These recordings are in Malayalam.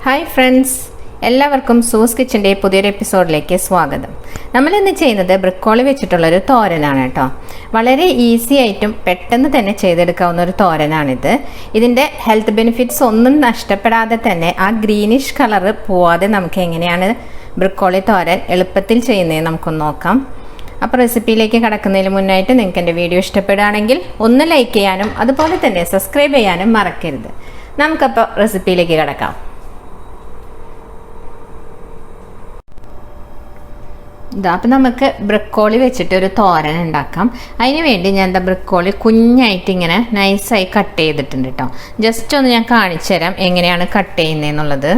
ഹായ് ഫ്രണ്ട്സ്, എല്ലാവർക്കും സൂസ് കിച്ചൻ്റെ പുതിയൊരു എപ്പിസോഡിലേക്ക് സ്വാഗതം. നമ്മളിന്ന് ചെയ്യുന്നത് ബ്രക്കോളി വെച്ചിട്ടുള്ളൊരു തോരനാണ് കേട്ടോ. വളരെ ഈസി ആയിട്ടും പെട്ടെന്ന് തന്നെ ചെയ്തെടുക്കാവുന്ന ഒരു തോരനാണിത്. ഇതിൻ്റെ ഹെൽത്ത് ബെനിഫിറ്റ്സ് ഒന്നും നഷ്ടപ്പെടാതെ തന്നെ ആ ഗ്രീനിഷ് കളറ് പോവാതെ നമുക്ക് എങ്ങനെയാണ് ബ്രക്കോളി തോരൻ എളുപ്പത്തിൽ ചെയ്യുന്നത് നമുക്കൊന്ന് നോക്കാം. അപ്പോൾ റെസിപ്പിയിലേക്ക് കടക്കുന്നതിന് മുന്നായിട്ട് നിങ്ങൾക്ക് എൻ്റെ വീഡിയോ ഇഷ്ടപ്പെടുകയാണെങ്കിൽ ഒന്ന് ലൈക്ക് ചെയ്യാനും അതുപോലെ തന്നെ സബ്സ്ക്രൈബ് ചെയ്യാനും മറക്കരുത്. നമുക്കപ്പോൾ റെസിപ്പിയിലേക്ക് കടക്കാം. അപ്പം നമുക്ക് ബ്രക്കോളി വെച്ചിട്ട് ഒരു തോരൻ ഉണ്ടാക്കാം. അതിന് വേണ്ടി ഞാൻ ബ്രക്കോളി കുഞ്ഞായിട്ട് ഇങ്ങനെ നൈസായി കട്ട് ചെയ്തിട്ടുണ്ട് കേട്ടോ. ജസ്റ്റ് ഒന്ന് ഞാൻ കാണിച്ചു തരാം എങ്ങനെയാണ് കട്ട് ചെയ്യുന്നതെന്നുള്ളത്.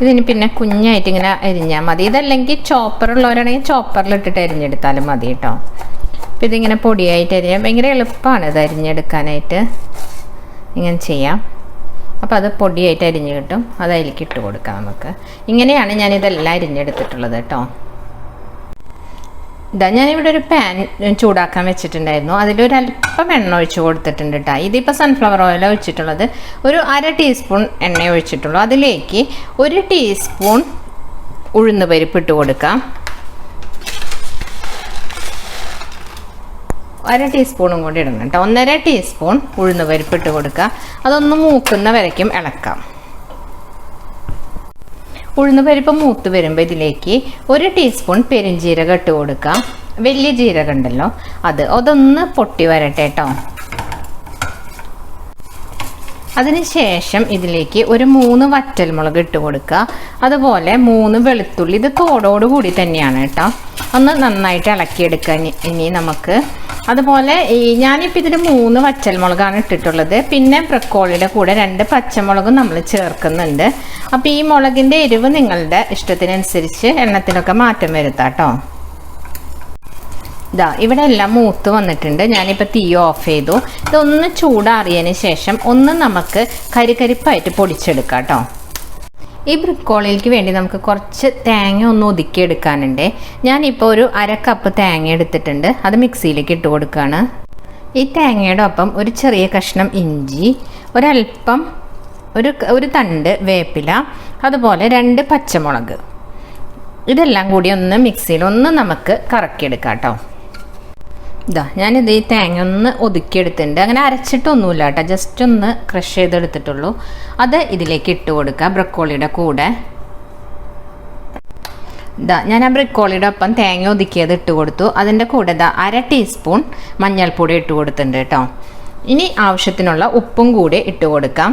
ഇതിന് പിന്നെ കുഞ്ഞായിട്ട് ഇങ്ങനെ അരിഞ്ഞാൽ മതി. ഇതല്ലെങ്കിൽ ചോപ്പറുള്ളവരാണെങ്കിൽ ചോപ്പറിലിട്ടിട്ട് അരിഞ്ഞെടുത്താലും മതി കേട്ടോ. അപ്പം ഇതിങ്ങനെ പൊടിയായിട്ട് അരിഞ്ഞാൽ ഭയങ്കര എളുപ്പമാണ് ഇത് അരിഞ്ഞെടുക്കാനായിട്ട്. ഇങ്ങനെ ചെയ്യാം. അപ്പോൾ അത് പൊടിയായിട്ട് അരിഞ്ഞ് കിട്ടും. അത് അതിലേക്ക് ഇട്ട് കൊടുക്കാം നമുക്ക്. ഇങ്ങനെയാണ് ഞാനിതെല്ലാം അരിഞ്ഞെടുത്തിട്ടുള്ളത് കേട്ടോ. ഞാനിവിടെ ഒരു പാൻ ചൂടാക്കാൻ വെച്ചിട്ടുണ്ടായിരുന്നു. അതിലൊരല്പം എണ്ണ ഒഴിച്ച് കൊടുത്തിട്ടുണ്ട് കേട്ടോ. ഇതിപ്പോൾ സൺഫ്ലവർ ഓയിൽ ഒഴിച്ചിട്ടുള്ളത്. ഒരു 1/2 ടീസ്പൂൺ എണ്ണ ഒഴിച്ചിട്ടുള്ളൂ. അതിലേക്ക് 1 ടീസ്പൂൺ ഉഴുന്ന് പരിപ്പ് ഇട്ട് കൊടുക്കാം. 1/2 ടീസ്പൂണും കൂടി ഇടണം കേട്ടോ. 1/2 ടീസ്പൂൺ ഉഴുന്ന് പരിപ്പ് ഇട്ട് കൊടുക്കുക. അതൊന്ന് മൂക്കുന്ന വരയ്ക്കും ഇളക്കാം. ഉഴുന്ന് പരിപ്പ് മൂത്ത് വരുമ്പോൾ ഇതിലേക്ക് 1 ടീസ്പൂൺ പെരുംജീരകം ഇട്ട് കൊടുക്കാം. വലിയ ജീരകം ഉണ്ടല്ലോ അതൊന്ന് പൊട്ടി വരട്ടെ കേട്ടോ. അതിനുശേഷം ഇതിലേക്ക് ഒരു 3 വറ്റൽമുളക് ഇട്ട് കൊടുക്കുക. അതുപോലെ 3 വെളുത്തുള്ളി. ഇത് തോടോടുകൂടി തന്നെയാണ് കേട്ടോ. ഒന്ന് നന്നായിട്ട് ഇളക്കിയെടുക്കുക ഇനി നമുക്ക്. അതുപോലെ ഞാനിപ്പോൾ ഇതിൽ 3 വറ്റൽമുളകാണ് ഇട്ടിട്ടുള്ളത്. പിന്നെ ബ്രക്കോളിയുടെ കൂടെ 2 പച്ചമുളകും നമ്മൾ ചേർക്കുന്നുണ്ട്. അപ്പോൾ ഈ മുളകിൻ്റെ എരിവ് നിങ്ങളുടെ ഇഷ്ടത്തിനനുസരിച്ച് എണ്ണത്തിനൊക്കെ മാറ്റം വരുത്താം കേട്ടോ. ഇവിടെ എല്ലാം മൂത്ത് വന്നിട്ടുണ്ട്. ഞാനിപ്പോൾ തീ ഓഫ് ചെയ്തു. ഇതൊന്ന് ചൂടാറിയതിന് ശേഷം ഒന്ന് നമുക്ക് കരിക്കരിപ്പായിട്ട് പൊടിച്ചെടുക്കാം കേട്ടോ. ഈ ബ്രക്കോളിക്ക് വേണ്ടി നമുക്ക് കുറച്ച് തേങ്ങ ഒന്ന് ഒതുക്കിയെടുക്കാനുണ്ട്. ഞാനിപ്പോൾ ഒരു 1/2 കപ്പ് തേങ്ങ എടുത്തിട്ടുണ്ട്. അത് മിക്സിയിലേക്ക് ഇട്ട് കൊടുക്കുകയാണ്. ഈ തേങ്ങയുടെ ഒപ്പം ഒരു ചെറിയ കഷ്ണം ഇഞ്ചി, ഒരല്പം ഒരു തണ്ട് വേപ്പില, അതുപോലെ 2 പച്ചമുളക്. ഇതെല്ലാം കൂടി ഒന്ന് മിക്സിയിൽ ഒന്ന് നമുക്ക് കറക്കിയെടുക്കാം കേട്ടോ. ഞാനിത് ഈ തേങ്ങ ഒന്ന് ഒതുക്കിയെടുത്തിട്ടുണ്ട്. അങ്ങനെ അരച്ചിട്ടൊന്നുമില്ല കേട്ടോ. ജസ്റ്റ് ഒന്ന് ക്രഷ് ചെയ്തെടുത്തിട്ടുള്ളൂ. അത് ഇതിലേക്ക് ഇട്ട് കൊടുക്കുക ബ്രക്കോളിയുടെ കൂടെ. ഞാൻ ആ ബ്രക്കോളിയുടെ ഒപ്പം തേങ്ങ ഒതുക്കിയത് ഇട്ട് കൊടുത്തു. അതിൻ്റെ കൂടെ 1/2 ടീസ്പൂൺ മഞ്ഞൾപ്പൊടി ഇട്ട് കൊടുത്തിട്ടുണ്ട് കേട്ടോ. ഇനി ആവശ്യത്തിനുള്ള ഉപ്പും കൂടി ഇട്ട് കൊടുക്കാം.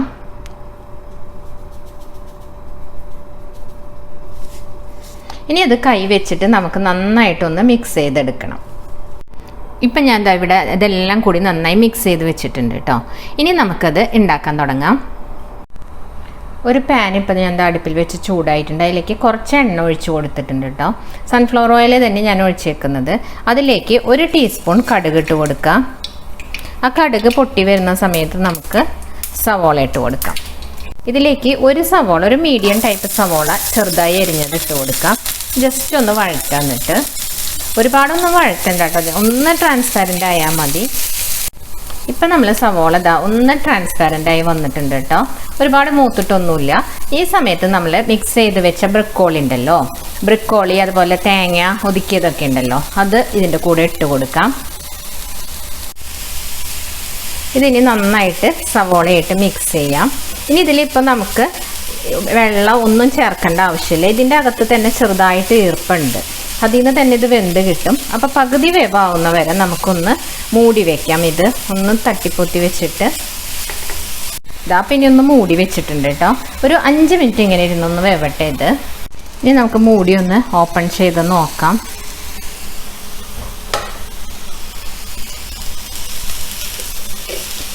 ഇനി അത് കൈ വെച്ചിട്ട് നമുക്ക് നന്നായിട്ടൊന്ന് മിക്സ് ചെയ്തെടുക്കണം. ഇപ്പം ഞാൻ ഇവിടെ ഇതെല്ലാം കൂടി നന്നായി മിക്സ് ചെയ്ത് വെച്ചിട്ടുണ്ട് കേട്ടോ. ഇനി നമുക്കത് ഉണ്ടാക്കാൻ തുടങ്ങാം. ഒരു പാൻ ഇപ്പം ഞാൻ അടുപ്പിൽ വെച്ച് ചൂടായിട്ടുണ്ട്. അതിലേക്ക് കുറച്ച് എണ്ണ ഒഴിച്ച് കൊടുത്തിട്ടുണ്ട് കേട്ടോ. സൺഫ്ലവർ ഓയിൽ തന്നെ ഞാൻ ഒഴിച്ചേക്കുന്നത്. അതിലേക്ക് 1 ടീസ്പൂൺ കടുക് ഇട്ട് കൊടുക്കാം. ആ കടുക് പൊട്ടി വരുന്ന സമയത്ത് നമുക്ക് സവോള ഇട്ട് കൊടുക്കാം. ഇതിലേക്ക് ഒരു മീഡിയം ടൈപ്പ് സവോള ചെറുതായി അരിഞ്ഞത് ഇട്ട് കൊടുക്കാം. ജസ്റ്റ് ഒന്ന് വഴറ്റാന്നിട്ട്, ഒരുപാടൊന്നും വഴറ്റണ്ട കേട്ടോ. ഒന്ന് ട്രാൻസ്പാരൻ്റ് ആയാൽ മതി. ഇപ്പം നമ്മൾ സവോള ഒന്ന് ട്രാൻസ്പാരൻ്റ് ആയി വന്നിട്ടുണ്ട് കേട്ടോ. ഒരുപാട് മൂത്തിട്ടൊന്നുമില്ല. ഈ സമയത്ത് നമ്മൾ മിക്സ് ചെയ്ത് വെച്ച ബ്രക്കോളി ഉണ്ടല്ലോ, ബ്രക്കോളി അതുപോലെ തേങ്ങ ഒതുക്കിയതൊക്കെ ഉണ്ടല്ലോ, അത് ഇതിൻ്റെ കൂടെ ഇട്ട് കൊടുക്കാം. ഇതിനി നന്നായിട്ട് സവോളയായിട്ട് മിക്സ് ചെയ്യാം. ഇനി ഇതിലിപ്പോൾ നമുക്ക് വെള്ളം ഒന്നും ചേർക്കേണ്ട ആവശ്യമില്ല. ഇതിൻ്റെ അകത്ത് തന്നെ ചെറുതായിട്ട് ഈർപ്പുണ്ട്. അതിൽ നിന്ന് തന്നെ ഇത് വെന്ത് കിട്ടും. അപ്പോൾ പകുതി വേവാവുന്ന വരെ നമുക്കൊന്ന് മൂടി വയ്ക്കാം. ഇത് ഒന്ന് തട്ടിപ്പൊത്തി വെച്ചിട്ട് പിന്നെ ഒന്ന് മൂടി വെച്ചിട്ടുണ്ട് കേട്ടോ. ഒരു 5 മിനിറ്റ് ഇങ്ങനെ ഇരുന്നൊന്ന് വേവട്ടെ ഇത്. ഇനി നമുക്ക് മൂടി ഒന്ന് ഓപ്പൺ ചെയ്ത് നോക്കാം.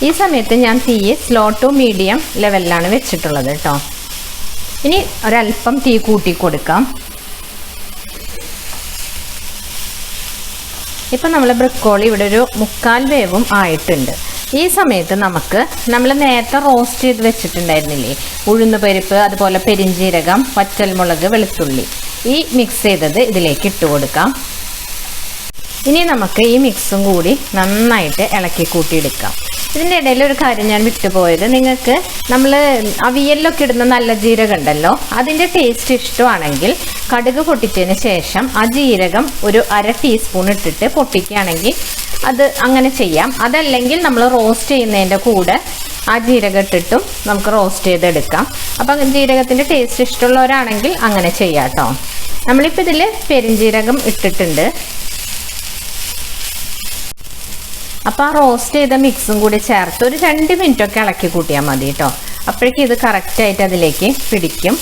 ഈ സമയത്ത് ഞാൻ തീ സ്ലോ ടു മീഡിയം ലെവലിലാണ് വെച്ചിട്ടുള്ളത് കേട്ടോ. ഇനി ഒരല്പം തീ കൂട്ടി കൊടുക്കാം. ഇപ്പം നമ്മൾ ബ്രക്കോളി ഇവിടെ ഒരു 3/4 വേവും ആയിട്ടുണ്ട്. ഈ സമയത്ത് നമ്മൾ നേരത്തെ റോസ്റ്റ് ചെയ്ത് വെച്ചിട്ടുണ്ടായിരുന്നില്ലേ, ഉഴുന്ന് പരിപ്പ്, അതുപോലെ പെരിഞ്ജീരകം, വറ്റൽമുളക്, വെളുത്തുള്ളി, ഈ മിക്സ് ചെയ്തത് ഇതിലേക്ക് ഇട്ട് കൊടുക്കാം. ഇനി നമുക്ക് ഈ മിക്സും കൂടി നന്നായിട്ട് ഇളക്കി കൂട്ടിയെടുക്കാം. ഇതിൻ്റെ ഇടയിൽ ഒരു കാര്യം ഞാൻ വിട്ടുപോയത്, നിങ്ങൾക്ക് നമ്മൾ അവിയലിലൊക്കെ ഇടുന്ന നല്ല ജീരകം ഉണ്ടല്ലോ, അതിൻ്റെ ടേസ്റ്റ് ഇഷ്ടമാണെങ്കിൽ കടുക് പൊട്ടിച്ചതിന് ശേഷം ആ ജീരകം ഒരു 1/2 ടീസ്പൂൺ ഇട്ടിട്ട് പൊട്ടിക്കുകയാണെങ്കിൽ അത് അങ്ങനെ ചെയ്യാം. അതല്ലെങ്കിൽ നമ്മൾ റോസ്റ്റ് ചെയ്യുന്നതിൻ്റെ കൂടെ ആ ജീരകം ഇട്ടിട്ടും നമുക്ക് റോസ്റ്റ് ചെയ്തെടുക്കാം. അപ്പം ജീരകത്തിൻ്റെ ടേസ്റ്റ് ഇഷ്ടമുള്ളവരാണെങ്കിൽ അങ്ങനെ ചെയ്യാം കേട്ടോ. നമ്മളിപ്പോൾ ഇതിൽ പെരുംജീരകം ഇട്ടിട്ടുണ്ട്. അപ്പോൾ ആ റോസ്റ്റ് ചെയ്ത മിക്സും കൂടി ചേർത്ത് ഒരു 2 മിനിറ്റൊക്കെ ഇളക്കി കൂട്ടിയാൽ മതി കേട്ടോ. അപ്പോഴേക്കും ഇത് കറക്റ്റായിട്ട് അതിലേക്ക് പിടിക്കും.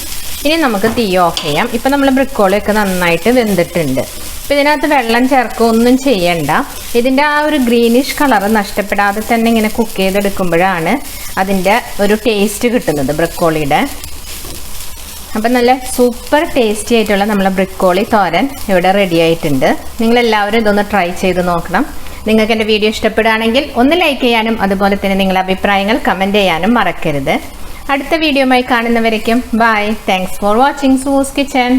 ഇനി നമുക്ക് തീ ഓഫ് ചെയ്യാം. ഇപ്പം നമ്മൾ ബ്രിക്കോളിയൊക്കെ നന്നായിട്ട് വെന്തിട്ടുണ്ട്. അപ്പോൾ ഇതിനകത്ത് വെള്ളം ചേർക്കുകയൊന്നും ചെയ്യണ്ട. ഇതിൻ്റെ ആ ഒരു ഗ്രീനിഷ് കളർ നഷ്ടപ്പെടാതെ തന്നെ ഇങ്ങനെ കുക്ക് ചെയ്തെടുക്കുമ്പോഴാണ് അതിൻ്റെ ഒരു ടേസ്റ്റ് കിട്ടുന്നത് ബ്രിക്കോളിയുടെ. അപ്പം നല്ല സൂപ്പർ ടേസ്റ്റി ആയിട്ടുള്ള നമ്മളെ ബ്രിക്കോളി തോരൻ ഇവിടെ റെഡി ആയിട്ടുണ്ട്. നിങ്ങളെല്ലാവരും ഇതൊന്ന് ട്രൈ ചെയ്ത് നോക്കണം. നിങ്ങൾക്ക് എൻ്റെ വീഡിയോ ഇഷ്ടപ്പെടുകയാണെങ്കിൽ ഒന്ന് ലൈക്ക് ചെയ്യാനും അതുപോലെ തന്നെ നിങ്ങളുടെ അഭിപ്രായങ്ങൾ കമൻറ്റ് ചെയ്യാനും മറക്കരുത്. അടുത്ത വീഡിയോയുമായി കാണുന്നവരേക്കും bye. Thanks for watching Sue's kitchen.